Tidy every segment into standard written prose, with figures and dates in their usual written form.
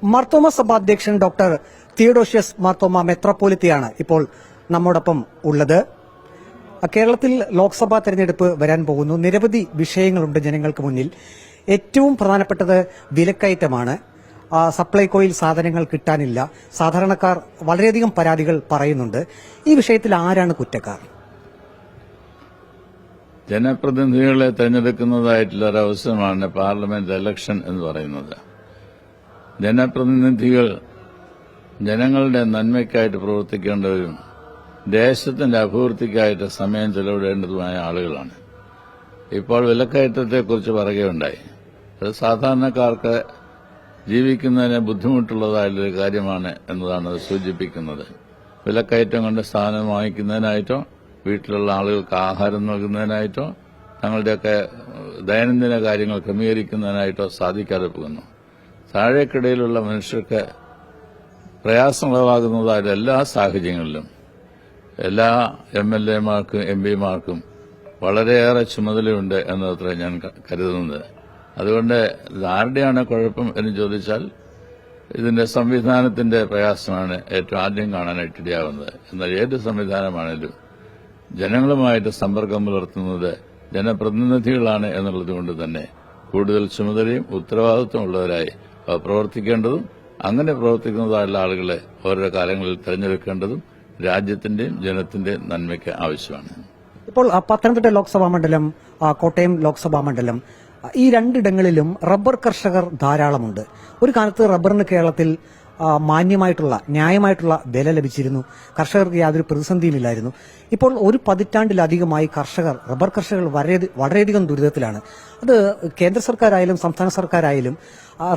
Marthoma സഭാധ്യക്ഷൻ doctor Theodosius Marthoma മെത്രാപ്പോലിത്തയാണ് ഇപ്പോൾ നമ്മോടൊപ്പം ഉള്ളത്. കേരളത്തിൽ ലോക്സഭാ തെരഞ്ഞെടുപ്പ് വരാൻ പോകുന്നു. നിരവധി വിഷയങ്ങളുണ്ട് ജനങ്ങൾക്ക് മുന്നിൽ. ഏറ്റവും പ്രധാനപ്പെട്ടത് വിലക്കയറ്റമാണ്. സപ്ലൈകോയിൽ സാധനങ്ങൾ കിട്ടാനില്ല. സാധാരണക്കാർ വളരെയധികം പരാതികൾ പറയുന്നുണ്ട്. ഈ വിഷയത്തിൽ ആരാണ് കുറ്റക്കാർ? ജനപ്രതിനിധികളെ തെരഞ്ഞെടുക്കുന്നതായിട്ടുള്ള ഒരവസരമാണ് പാർലമെന്റ് ഇലക്ഷൻ എന്ന് പറയുന്നത്. ജനപ്രതിനിധികൾ ജനങ്ങളുടെ നന്മയ്ക്കായിട്ട് പ്രവർത്തിക്കേണ്ടവരും ദേശത്തിന്റെ അഭിവൃദ്ധിക്കായിട്ട് സമയം ചെലവിടേണ്ടതുമായ ആളുകളാണ്. ഇപ്പോൾ വിലക്കയറ്റത്തെക്കുറിച്ച് പറയുകയുണ്ടായി. അത് സാധാരണക്കാർക്ക് ജീവിക്കുന്നതിന് ബുദ്ധിമുട്ടുള്ളതായുള്ളൊരു കാര്യമാണ് എന്നതാണ് അത് സൂചിപ്പിക്കുന്നത്. വിലക്കയറ്റം കൊണ്ട് സാധനം വാങ്ങിക്കുന്നതിനായിട്ടോ വീട്ടിലുള്ള ആളുകൾക്ക് ആഹാരം നൽകുന്നതിനായിട്ടോ തങ്ങളുടെയൊക്കെ ദൈനംദിന കാര്യങ്ങൾ ക്രമീകരിക്കുന്നതിനായിട്ടോ സാധിക്കാതെ പോകുന്നു. താഴേക്കിടയിലുള്ള മനുഷ്യർക്ക് പ്രയാസമുളവാകുന്നതായ എല്ലാ സാഹചര്യങ്ങളിലും എല്ലാ MLA-മാർക്കും MP-മാർക്കും വളരെയേറെ ചുമതലയുണ്ട് എന്നത്ര ഞാൻ കരുതുന്നത്. അതുകൊണ്ട് ആരുടെയാണ് കുഴപ്പം എന്ന് ചോദിച്ചാൽ ഇതിന്റെ സംവിധാനത്തിന്റെ പ്രയാസമാണ് ഏറ്റവും ആദ്യം കാണാനായിട്ടിടയാവുന്നത്. എന്നാൽ ഏത് സംവിധാനമാണെങ്കിലും ജനങ്ങളുമായിട്ട് സമ്പർക്കം പുലർത്തുന്നത് ജനപ്രതിനിധികളാണ് എന്നുള്ളതുകൊണ്ട് തന്നെ കൂടുതൽ ചുമതലയും ഉത്തരവാദിത്വമുള്ളവരായി പ്രവർത്തിക്കേണ്ടതും അങ്ങനെ പ്രവർത്തിക്കുന്നതായുള്ള ആളുകളെ ഓരോ കാലങ്ങളിൽ തെരഞ്ഞെടുക്കേണ്ടതും രാജ്യത്തിന്റെയും ജനത്തിന്റെയും നന്മയ്ക്ക് ആവശ്യമാണ്. ഇപ്പോൾ പത്തനംതിട്ട ലോക്സഭാ മണ്ഡലം, കോട്ടയം ലോക്സഭാ മണ്ഡലം, ഈ രണ്ടിടങ്ങളിലും റബ്ബർ കർഷകർ ധാരാളമുണ്ട്. ഒരു കാലത്ത് റബ്ബറിന് കേരളത്തിൽ മാന്യമായിട്ടുള്ള ന്യായമായിട്ടുള്ള വില ലഭിച്ചിരുന്നു. കർഷകർക്ക് യാതൊരു പ്രതിസന്ധിയുമില്ലായിരുന്നു. ഇപ്പോൾ ഒരു പതിറ്റാണ്ടിലധികമായി റബ്ബർ കർഷകർ വളരെയധികം ദുരിതത്തിലാണ്. അത് കേന്ദ്ര സർക്കാരായാലും സംസ്ഥാന സർക്കാരായാലും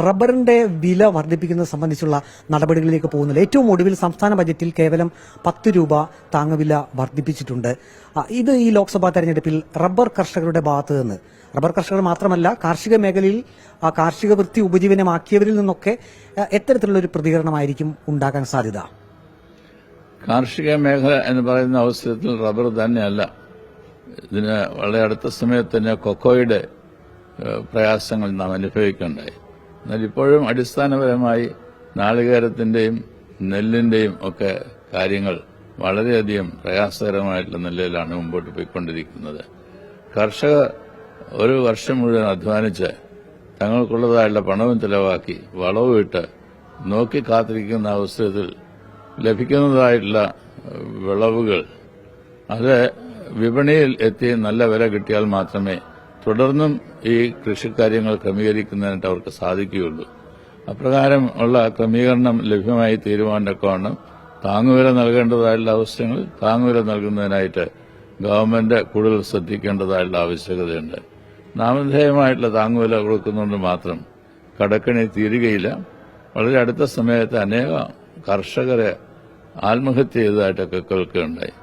റബ്ബറിന്റെ വില വർദ്ധിപ്പിക്കുന്നത് സംബന്ധിച്ചുള്ള നടപടികളിലേക്ക് പോകുന്നില്ല. ഏറ്റവും ഒടുവിൽ സംസ്ഥാന ബജറ്റിൽ കേവലം 10 രൂപ താങ്ങുവില വർദ്ധിപ്പിച്ചിട്ടുണ്ട്. ഇത് ഈ ലോക്സഭാ തെരഞ്ഞെടുപ്പിൽ റബ്ബർ കർഷകരുടെ ഭാഗത്ത് നിന്ന്, റബ്ബർ കർഷകർ മാത്രമല്ല കാർഷിക മേഖലയിൽ കാർഷിക വൃത്തി ഉപജീവനമാക്കിയവരിൽ നിന്നൊക്കെ എത്തരത്തിലുള്ള ഒരു പ്രതികരണമായിരിക്കും ഉണ്ടാകാൻ സാധ്യത? കാർഷിക മേഖല എന്ന് പറയുന്ന അവസരത്തിൽ റബ്ബർ തന്നെയല്ല, ഇതിന് വളരെ അടുത്ത സമയത്ത് തന്നെ കൊക്കോയുടെ പ്രയാസങ്ങൾ നാം അനുഭവിക്കുകയുണ്ടായി. എന്നാൽ ഇപ്പോഴും അടിസ്ഥാനപരമായി നാളികേരത്തിന്റെയും നെല്ലിന്റെയും ഒക്കെ കാര്യങ്ങൾ വളരെയധികം പ്രയാസകരമായിട്ടുള്ള നിലയിലാണ് മുമ്പോട്ട് പോയിക്കൊണ്ടിരിക്കുന്നത്. കർഷകർ ഒരു വർഷം മുഴുവൻ അധ്വാനിച്ച് തങ്ങൾക്കുള്ളതായുള്ള പണവും ചെലവാക്കി വളവും ഇട്ട് നോക്കി കാത്തിരിക്കുന്ന അവസരത്തിൽ ലഭിക്കുന്നതായിട്ടുള്ള വിളവുകൾ അത് വിപണിയിൽ എത്തി നല്ല വില കിട്ടിയാൽ മാത്രമേ തുടർന്നും ഈ കൃഷിക്കാര്യങ്ങൾ ക്രമീകരിക്കുന്നതിനായിട്ട് അവർക്ക് സാധിക്കുകയുള്ളൂ. അപ്രകാരം ഉള്ള ക്രമീകരണം ലഭ്യമായി തീരുമാനക്കാരണം താങ്ങുവില നൽകേണ്ടതായുള്ള അവസരങ്ങളിൽ താങ്ങുവില നൽകുന്നതിനായിട്ട് ഗവൺമെന്റ് കൂടുതൽ ശ്രദ്ധിക്കേണ്ടതായുള്ള ആവശ്യകതയുണ്ട്. നാമധേയമായിട്ടുള്ള താങ്ങുവില കൊടുക്കുന്നതുകൊണ്ട് മാത്രം കടക്കണി തീരുകയില്ല. വളരെ അടുത്ത സമയത്ത് അനേകം കർഷകരെ ആത്മഹത്യ ചെയ്തതായിട്ടൊക്കെ കേൾക്കുകയുണ്ടായി.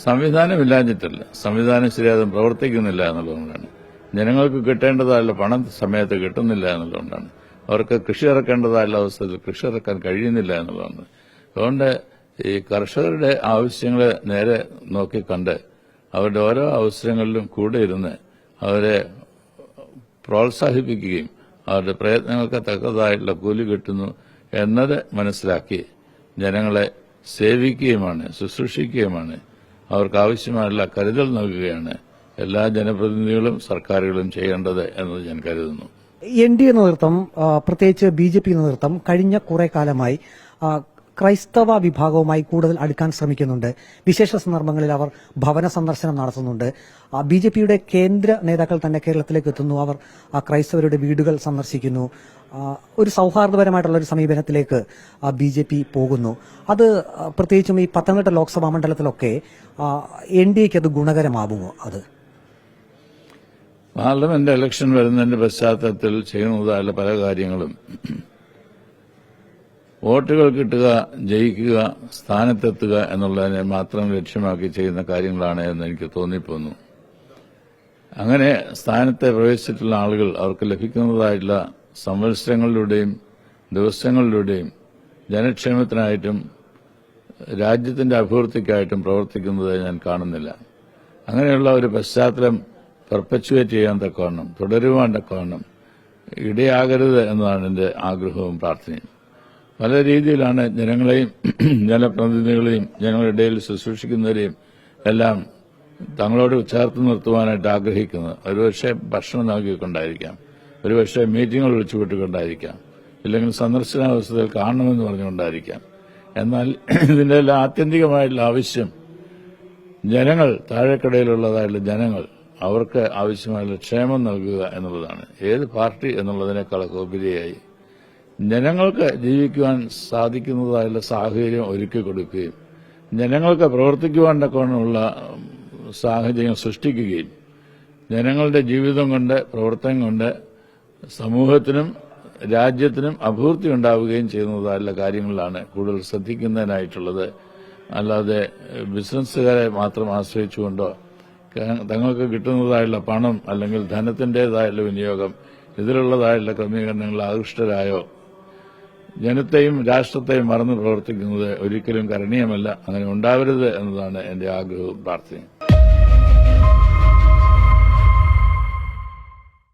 സംവിധാനമില്ലാഞ്ഞിട്ടല്ല, സംവിധാനം ശരിയാതെ പ്രവർത്തിക്കുന്നില്ല എന്നുള്ളതുകൊണ്ടാണ്. ജനങ്ങൾക്ക് കിട്ടേണ്ടതായുള്ള പണം സമയത്ത് കിട്ടുന്നില്ല എന്നുള്ളതുകൊണ്ടാണ്. അവർക്ക് കൃഷി ഇറക്കേണ്ടതായുള്ള അവസ്ഥയിൽ കൃഷി ഇറക്കാൻ കഴിയുന്നില്ല എന്നുള്ളതാണ്. അതുകൊണ്ട് ഈ കർഷകരുടെ ആവശ്യങ്ങളെ നേരെ നോക്കിക്കണ്ട് അവരുടെ ഓരോ അവസരങ്ങളിലും കൂടെ ഇരുന്ന് അവരെ പ്രോത്സാഹിപ്പിക്കുകയും അവരുടെ പ്രയത്നങ്ങൾക്ക് തക്കതായിട്ടുള്ള കൂലി കിട്ടുന്നു എന്നത് മനസ്സിലാക്കി ജനങ്ങളെ സേവിക്കുകയുമാണ്, ശുശ്രൂഷിക്കുകയുമാണ്, അവർക്ക് ആവശ്യമായുള്ള കരുതൽ നൽകുകയാണ് എല്ലാ ജനപ്രതിനിധികളും സർക്കാരുകളും ചെയ്യേണ്ടത് എന്നത് ഞാൻ കരുതുന്നു. NDA നേതൃത്വം, പ്രത്യേകിച്ച് BJP നേതൃത്വം കഴിഞ്ഞ കുറെ കാലമായി ക്രൈസ്തവ വിഭാഗവുമായി കൂടുതൽ അടുക്കാൻ ശ്രമിക്കുന്നുണ്ട്. വിശേഷ സന്ദർഭങ്ങളിൽ അവർ ഭവന സന്ദർശനം നടത്തുന്നുണ്ട്. BJPയുടെ കേന്ദ്ര നേതാക്കൾ തന്നെ കേരളത്തിലേക്ക് എത്തുന്നു. അവർ ക്രൈസ്തവരുടെ വീടുകൾ സന്ദർശിക്കുന്നു. ഒരു സൌഹാർദ്ദപരമായിട്ടുള്ള ഒരു സമീപനത്തിലേക്ക് BJP പോകുന്നു. അത് പ്രത്യേകിച്ചും ഈ പത്തനംതിട്ട ലോക്സഭാ മണ്ഡലത്തിലൊക്കെ NDAക്ക് അത് ഗുണകരമാകുമോ? അത് പാർലമെന്റ് ഇലക്ഷൻ വരുന്നതിന്റെ പശ്ചാത്തലത്തിൽ ചെയ്യുന്നതായുള്ള പല കാര്യങ്ങളും വോട്ടുകൾ കിട്ടുക, ജയിക്കുക, സ്ഥാനത്തെത്തുക എന്നുള്ളതിനെ മാത്രം ലക്ഷ്യമാക്കി ചെയ്യുന്ന കാര്യങ്ങളാണ് എന്ന് എനിക്ക് തോന്നിപ്പോന്നു. അങ്ങനെ സ്ഥാനത്തെ പ്രവേശിച്ചിട്ടുള്ള ആളുകൾ അവർക്ക് ലഭിക്കുന്നതായിട്ടുള്ള സംവത്സരങ്ങളിലൂടെയും ദിവസങ്ങളിലൂടെയും ജനക്ഷേമത്തിനായിട്ടും രാജ്യത്തിന്റെ അഭിവൃദ്ധിക്കായിട്ടും പ്രവർത്തിക്കുന്നത് ഞാൻ കാണുന്നില്ല. അങ്ങനെയുള്ള ഒരു പശ്ചാത്തലം പെർപ്പച്വേറ്റ് ചെയ്യാൻ തക്കവണ്ണം, തുടരുവാൻ തക്കവണ്ണം ഇടയാകരുത് എന്നതാണ് എന്റെ ആഗ്രഹവും പ്രാർത്ഥനയും. പല രീതിയിലാണ് ജനങ്ങളെയും ജനപ്രതിനിധികളെയും ജനങ്ങളുടെ ഇടയിൽ ശുശ്രൂഷിക്കുന്നവരെയും എല്ലാം തങ്ങളോട് ചേർത്ത് നിർത്തുവാനായിട്ട് ആഗ്രഹിക്കുന്നത്. ഒരുപക്ഷെ ഭക്ഷണം നൽകിക്കൊണ്ടായിരിക്കാം, ഒരുപക്ഷെ മീറ്റിംഗുകൾ വിളിച്ചുവിട്ടുകൊണ്ടായിരിക്കാം, ഇല്ലെങ്കിൽ സന്ദർശനാവസ്ഥയിൽ കാണണമെന്ന് പറഞ്ഞുകൊണ്ടായിരിക്കാം. എന്നാൽ ഇതിന്റെ എല്ലാം ആത്യന്തികമായിട്ടുള്ള ആവശ്യം ജനങ്ങൾ, താഴെക്കടയിലുള്ളതായിട്ടുള്ള ജനങ്ങൾ, അവർക്ക് ആവശ്യമായുള്ള ക്ഷേമം നൽകുക എന്നുള്ളതാണ്. ഏത് പാർട്ടി എന്നുള്ളതിനേക്കാളൊക്കെ ഉപരിയായി ജനങ്ങൾക്ക് ജീവിക്കുവാൻ സാധിക്കുന്നതായുള്ള സാഹചര്യം ഒരുക്കി കൊടുക്കുകയും ജനങ്ങൾക്ക് പ്രവർത്തിക്കുവാൻ തക്കവണ്ണമുള്ള സാഹചര്യം സൃഷ്ടിക്കുകയും ജനങ്ങളുടെ ജീവിതം കൊണ്ട്, പ്രവർത്തനം കൊണ്ട് സമൂഹത്തിനും രാജ്യത്തിനും അഭിവൃദ്ധി ഉണ്ടാവുകയും ചെയ്യുന്നതായുള്ള കാര്യങ്ങളിലാണ് കൂടുതൽ ശ്രദ്ധിക്കുന്നതിനായിട്ടുള്ളത്. അല്ലാതെ ബിസിനസ്സുകാരെ മാത്രം ആശ്രയിച്ചുകൊണ്ടോ തങ്ങൾക്ക് കിട്ടുന്നതായുള്ള പണം അല്ലെങ്കിൽ ധനത്തിന്റേതായുള്ള വിനിയോഗം, ഇതിലുള്ളതായുള്ള ക്രമീകരണങ്ങളിൽ ആകൃഷ്ടരായോ ജനത്തെയും രാഷ്ട്രത്തെയും മറന്ന് പ്രവർത്തിക്കുന്നത് ഒരിക്കലും കരണീയമല്ല. അങ്ങനെ ഉണ്ടാവരുത് എന്നതാണ് എന്റെ ആഗ്രഹവും പ്രാർത്ഥനയും.